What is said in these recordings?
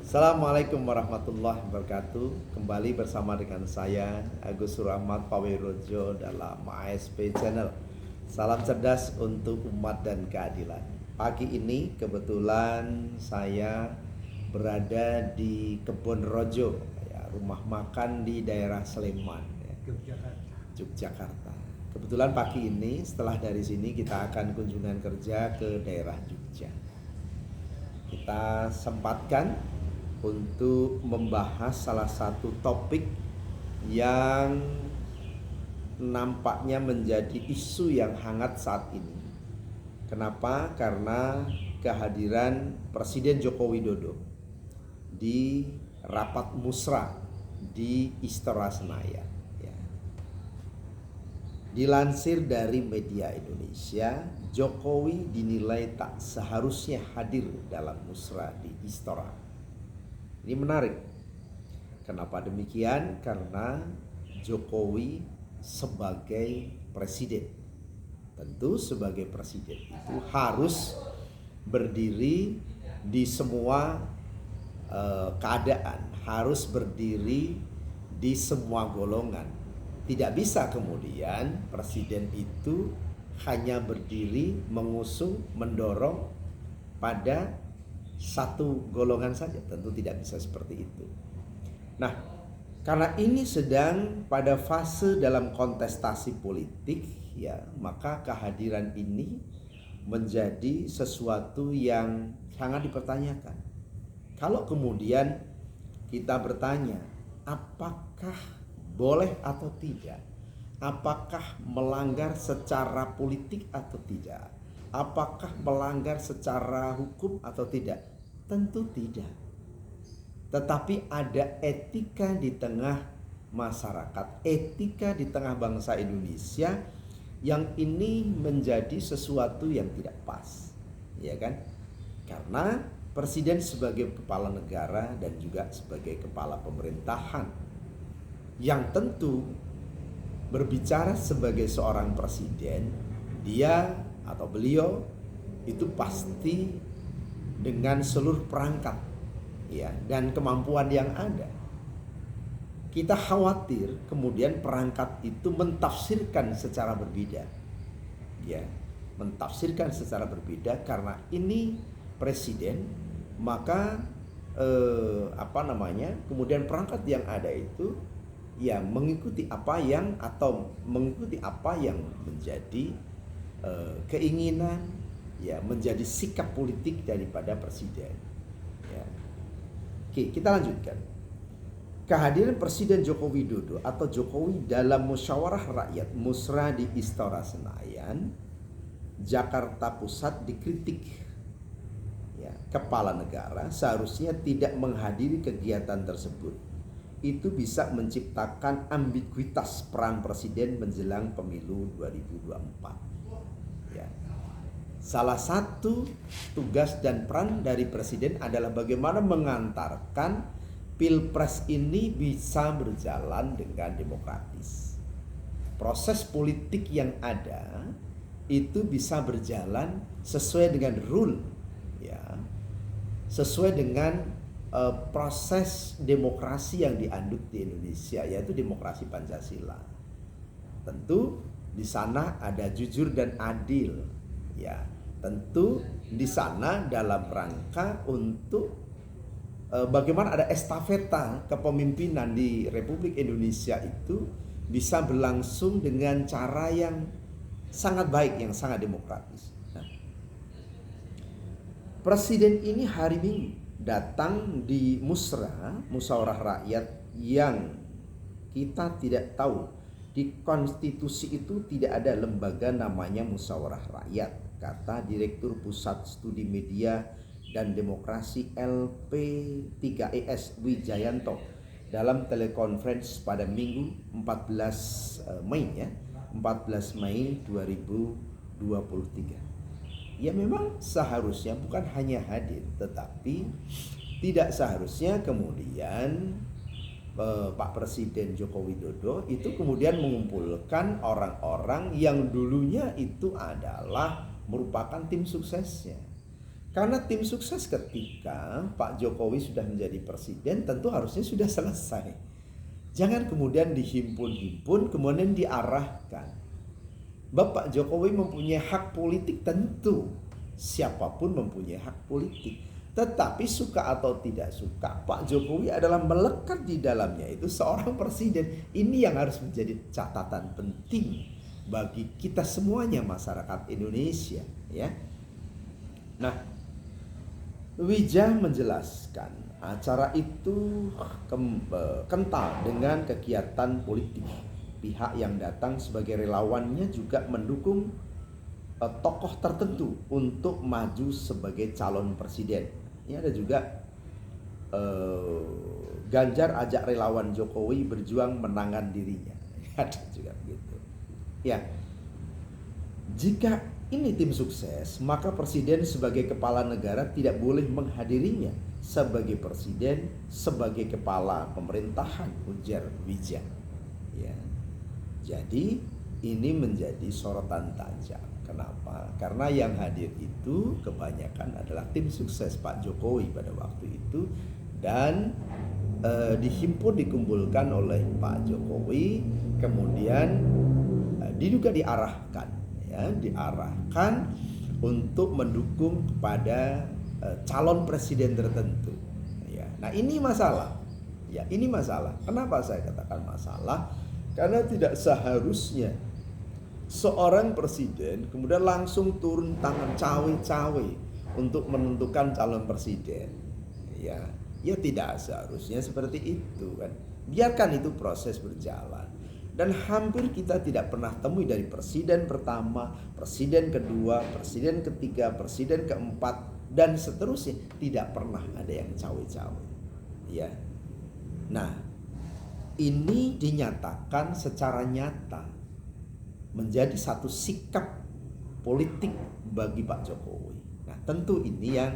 Assalamualaikum warahmatullahi wabarakatuh. Kembali bersama dengan saya Agus Surahmat Pawirojo dalam ASP Channel. Salam cerdas untuk umat dan keadilan. Pagi ini kebetulan saya berada di Kebon Rojo, ya, rumah makan di daerah Sleman, ya, Yogyakarta. Kebetulan pagi ini setelah dari sini kita akan kunjungan kerja ke daerah Jogja. Kita sempatkan untuk membahas salah satu topik yang nampaknya menjadi isu yang hangat saat ini. Kenapa? Karena kehadiran Presiden Joko Widodo di rapat musra di Istora Senayan. Ya. Dilansir dari media Indonesia, Jokowi dinilai tak seharusnya hadir dalam musra di Istora. Ini menarik. Kenapa demikian? Karena Jokowi sebagai presiden, tentu sebagai presiden itu harus berdiri di semua keadaan, harus berdiri di semua golongan. Tidak bisa kemudian presiden itu hanya berdiri, mengusung, mendorong pada satu golongan saja, tentu tidak bisa seperti itu. Nah, karena ini sedang pada fase dalam kontestasi politik, ya, maka kehadiran ini menjadi sesuatu yang sangat dipertanyakan. Kalau kemudian kita bertanya, apakah boleh atau tidak? Apakah melanggar secara politik atau tidak? Apakah melanggar secara hukum atau tidak? Tentu tidak. Tetapi ada etika di tengah masyarakat, etika di tengah bangsa Indonesia yang ini menjadi sesuatu yang tidak pas, ya kan? Karena presiden sebagai kepala negara dan juga sebagai kepala pemerintahan yang tentu berbicara sebagai seorang presiden, dia atau beliau itu pasti dengan seluruh perangkat, ya, dan kemampuan yang ada. Kita khawatir kemudian perangkat itu mentafsirkan secara berbeda, ya, mentafsirkan secara berbeda karena ini presiden, maka kemudian perangkat yang ada itu ya mengikuti apa yang menjadi keinginan, ya, menjadi sikap politik daripada presiden, ya. Oke, kita lanjutkan. Kehadiran Presiden Joko Widodo atau Jokowi dalam musyawarah rakyat musra di Istora Senayan, Jakarta Pusat dikritik, ya, kepala negara seharusnya tidak menghadiri kegiatan tersebut. Itu bisa menciptakan ambiguitas peran presiden menjelang pemilu 2024. Ya. Salah satu tugas dan peran dari presiden adalah bagaimana mengantarkan pilpres ini bisa berjalan dengan demokratis. Proses politik yang ada itu bisa berjalan sesuai dengan rule, ya, sesuai dengan proses demokrasi yang dianut di Indonesia, yaitu demokrasi Pancasila. Tentu di sana ada jujur dan adil, ya. Tentu di sana dalam rangka untuk bagaimana ada estafeta kepemimpinan di Republik Indonesia itu bisa berlangsung dengan cara yang sangat baik, yang sangat demokratis. Nah, presiden ini hari Minggu datang di musyawarah rakyat yang kita tidak tahu. Di konstitusi itu tidak ada lembaga namanya musyawarah rakyat, kata Direktur Pusat Studi Media dan Demokrasi LP3ES Wijayanto dalam telekonferensi pada Minggu 14 Mei 2023. Ya, memang seharusnya bukan hanya hadir, tetapi tidak seharusnya kemudian Pak Presiden Joko Widodo itu kemudian mengumpulkan orang-orang yang dulunya itu adalah merupakan tim suksesnya. Karena tim sukses ketika Pak Jokowi sudah menjadi presiden tentu harusnya sudah selesai. Jangan kemudian dihimpun-himpun kemudian diarahkan. Bapak Jokowi mempunyai hak politik tentu. Siapapun mempunyai hak politik. Tetapi suka atau tidak suka, Pak Jokowi adalah melekat di dalamnya itu seorang presiden. Ini yang harus menjadi catatan penting bagi kita semuanya masyarakat Indonesia, ya. Nah, Wija menjelaskan acara itu kental dengan kegiatan politik. Pihak yang datang sebagai relawannya juga mendukung tokoh tertentu untuk maju sebagai calon presiden. Ini ada juga Ganjar ajak relawan Jokowi berjuang menangan dirinya. Ada juga begitu. Ya, jika ini tim sukses, maka presiden sebagai kepala negara tidak boleh menghadirinya sebagai presiden, sebagai kepala pemerintahan, ujar Wija. Ya. Jadi ini menjadi sorotan tajam. Kenapa? Karena yang hadir itu kebanyakan adalah tim sukses Pak Jokowi pada waktu itu dan dikumpulkan oleh Pak Jokowi, kemudian diduga diarahkan untuk mendukung kepada calon presiden tertentu. Ya. Nah ini masalah. Ya ini masalah. Kenapa saya katakan masalah? Karena tidak seharusnya seorang presiden kemudian langsung turun tangan cawe-cawe untuk menentukan calon presiden. Ya tidak seharusnya seperti itu kan. Biarkan itu proses berjalan. Dan hampir kita tidak pernah temui dari presiden pertama, presiden kedua, presiden ketiga, presiden keempat dan seterusnya tidak pernah ada yang cawe-cawe. Ya. Nah, ini dinyatakan secara nyata menjadi satu sikap politik bagi Pak Jokowi. Nah, tentu ini yang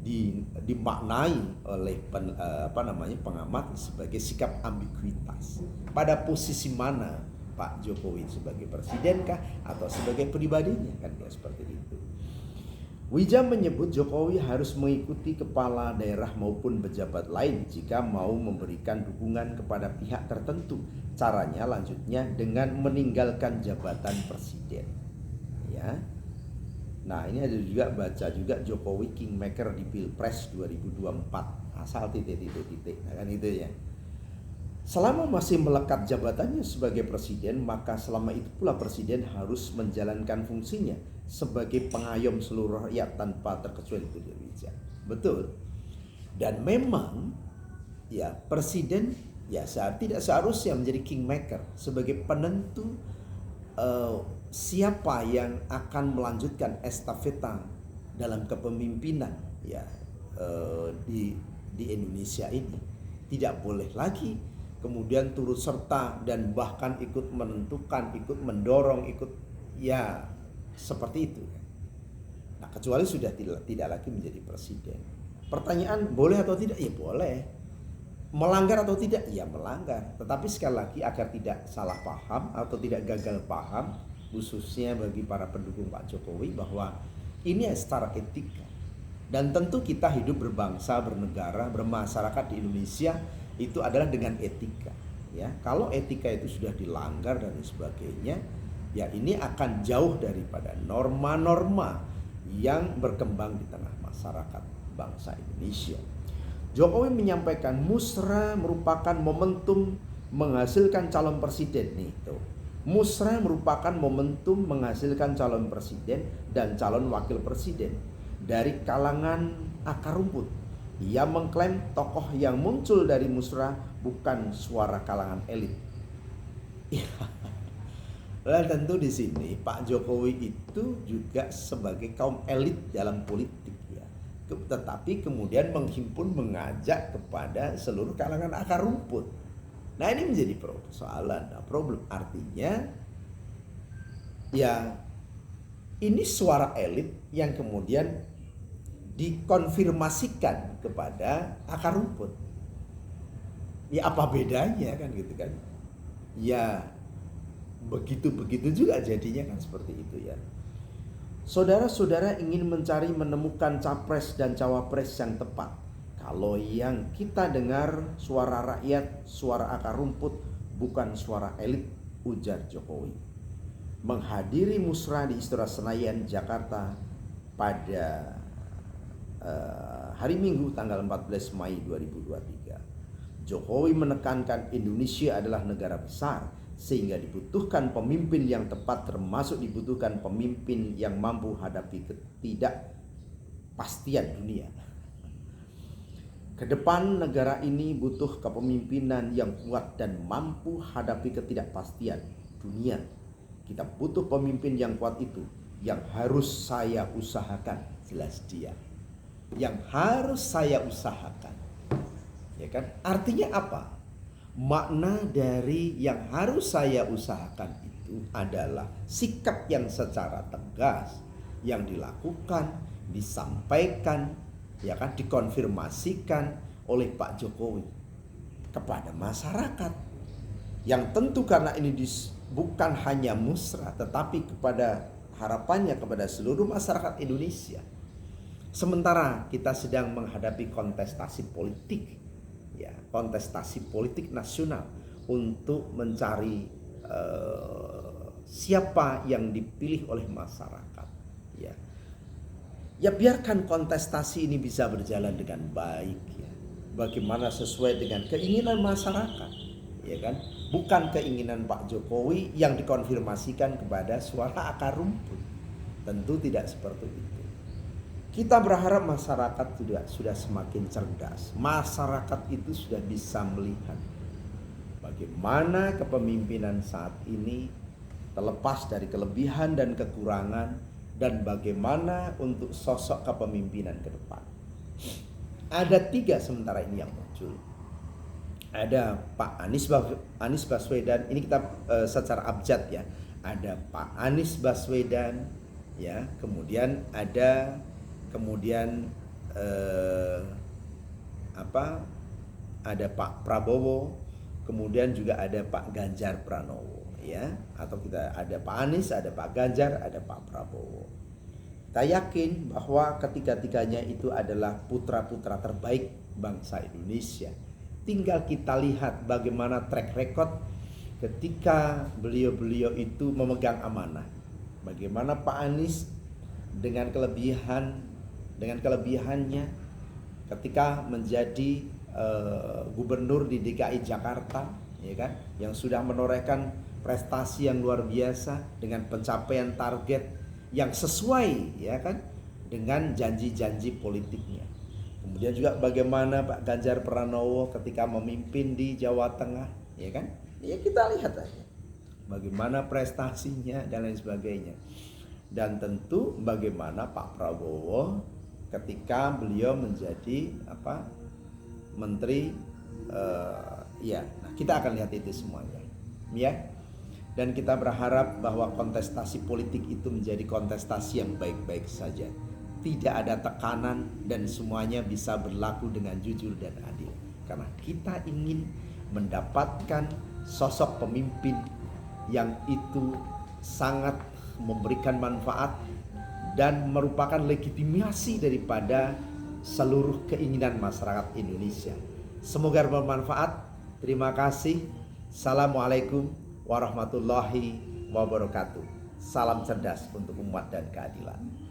dimaknai oleh pengamat sebagai sikap ambiguitas. Pada posisi mana Pak Jokowi, sebagai presiden kah atau sebagai pribadinya, kan ya seperti itu. Wija menyebut Jokowi harus mengikuti kepala daerah maupun pejabat lain jika mau memberikan dukungan kepada pihak tertentu. Caranya lanjutnya dengan meninggalkan jabatan presiden. Ya. Nah ini ada juga baca juga Jokowi Kingmaker di Pilpres 2024 asal titik. Nah, kan itu ya. Selama masih melekat jabatannya sebagai presiden, maka selama itu pula presiden harus menjalankan fungsinya sebagai pengayom seluruh rakyat tanpa terkecuali itu Wija. Betul. Dan memang ya presiden ya tidak seharusnya menjadi kingmaker sebagai penentu siapa yang akan melanjutkan estafeta dalam kepemimpinan ya di Indonesia ini. Tidak boleh lagi kemudian turut serta dan bahkan ikut menentukan, ikut mendorong, ikut ya seperti itu. Nah, kecuali sudah tidak lagi menjadi presiden. Pertanyaan boleh atau tidak? Ya boleh. Melanggar atau tidak? Ya melanggar. Tetapi sekali lagi agar tidak salah paham atau tidak gagal paham, khususnya bagi para pendukung Pak Jokowi, bahwa ini secara etika. Dan tentu kita hidup berbangsa, bernegara, bermasyarakat di Indonesia itu adalah dengan etika. Ya, kalau etika itu sudah dilanggar dan sebagainya, ya ini akan jauh daripada norma-norma yang berkembang di tengah masyarakat bangsa Indonesia. Jokowi menyampaikan musrah merupakan momentum menghasilkan calon presiden nih tuh. Musrah merupakan momentum menghasilkan calon presiden dan calon wakil presiden dari kalangan akar rumput. Ia mengklaim tokoh yang muncul dari musrah bukan suara kalangan elit. Nah, tentu di sini Pak Jokowi itu juga sebagai kaum elit dalam politik ya. Tetapi kemudian menghimpun, mengajak kepada seluruh kalangan akar rumput. Nah ini menjadi persoalan, problem. Artinya ya ini suara elit yang kemudian dikonfirmasikan kepada akar rumput. Ya apa bedanya kan gitu kan? Ya begitu-begitu juga jadinya kan seperti itu ya. Saudara-saudara ingin menemukan capres dan cawapres yang tepat. Kalau yang kita dengar suara rakyat, suara akar rumput, bukan suara elit, ujar Jokowi. Menghadiri musrah di Istora Senayan, Jakarta pada hari Minggu tanggal 14 Mei 2023. Jokowi menekankan Indonesia adalah negara besar, sehingga dibutuhkan pemimpin yang tepat, termasuk dibutuhkan pemimpin yang mampu hadapi ketidakpastian dunia. Kedepan negara ini butuh kepemimpinan yang kuat dan mampu hadapi ketidakpastian dunia. Kita butuh pemimpin yang kuat itu, yang harus saya usahakan, jelas dia. Yang harus saya usahakan. Ya kan? Artinya apa? Makna dari yang harus saya usahakan itu adalah sikap yang secara tegas yang dilakukan, disampaikan, ya kan, dikonfirmasikan oleh Pak Jokowi kepada masyarakat. Yang tentu karena ini bukan hanya musrah, tetapi kepada harapannya kepada seluruh masyarakat Indonesia. Sementara kita sedang menghadapi kontestasi politik, ya, kontestasi politik nasional untuk mencari siapa yang dipilih oleh masyarakat, ya. Ya, biarkan kontestasi ini bisa berjalan dengan baik, ya. Bagaimana sesuai dengan keinginan masyarakat, ya kan? Bukan keinginan Pak Jokowi yang dikonfirmasikan kepada suara akar rumput. Tentu tidak seperti itu. Kita berharap masyarakat sudah semakin cerdas. Masyarakat itu sudah bisa melihat bagaimana kepemimpinan saat ini terlepas dari kelebihan dan kekurangan, dan bagaimana untuk sosok kepemimpinan ke depan. Ada 3 sementara ini yang muncul. Ada Pak Anies Baswedan, ini kita secara abjad, ya. Ada Pak Anies Baswedan, ya. Kemudian ada ada Pak Prabowo, kemudian juga ada Pak Ganjar Pranowo, ya. Atau kita ada Pak Anies, ada Pak Ganjar, ada Pak Prabowo. Kita yakin bahwa ketiga-tiganya itu adalah putra-putra terbaik bangsa Indonesia. Tinggal kita lihat bagaimana track record ketika beliau-beliau itu memegang amanah. Bagaimana Pak Anies dengan kelebihannya ketika menjadi gubernur di DKI Jakarta, ya kan, yang sudah menorehkan prestasi yang luar biasa dengan pencapaian target yang sesuai, ya kan, dengan janji-janji politiknya. Kemudian juga bagaimana Pak Ganjar Pranowo ketika memimpin di Jawa Tengah, ya kan? Ya, kita lihat aja bagaimana prestasinya dan lain sebagainya. Dan tentu bagaimana Pak Prabowo ketika beliau menjadi menteri, nah kita akan lihat itu semuanya, ya. Dan kita berharap bahwa kontestasi politik itu menjadi kontestasi yang baik-baik saja. Tidak ada tekanan dan semuanya bisa berlaku dengan jujur dan adil. Karena kita ingin mendapatkan sosok pemimpin yang itu sangat memberikan manfaat dan merupakan legitimasi daripada seluruh keinginan masyarakat Indonesia. Semoga bermanfaat. Terima kasih. Assalamualaikum warahmatullahi wabarakatuh. Salam cerdas untuk umat dan keadilan.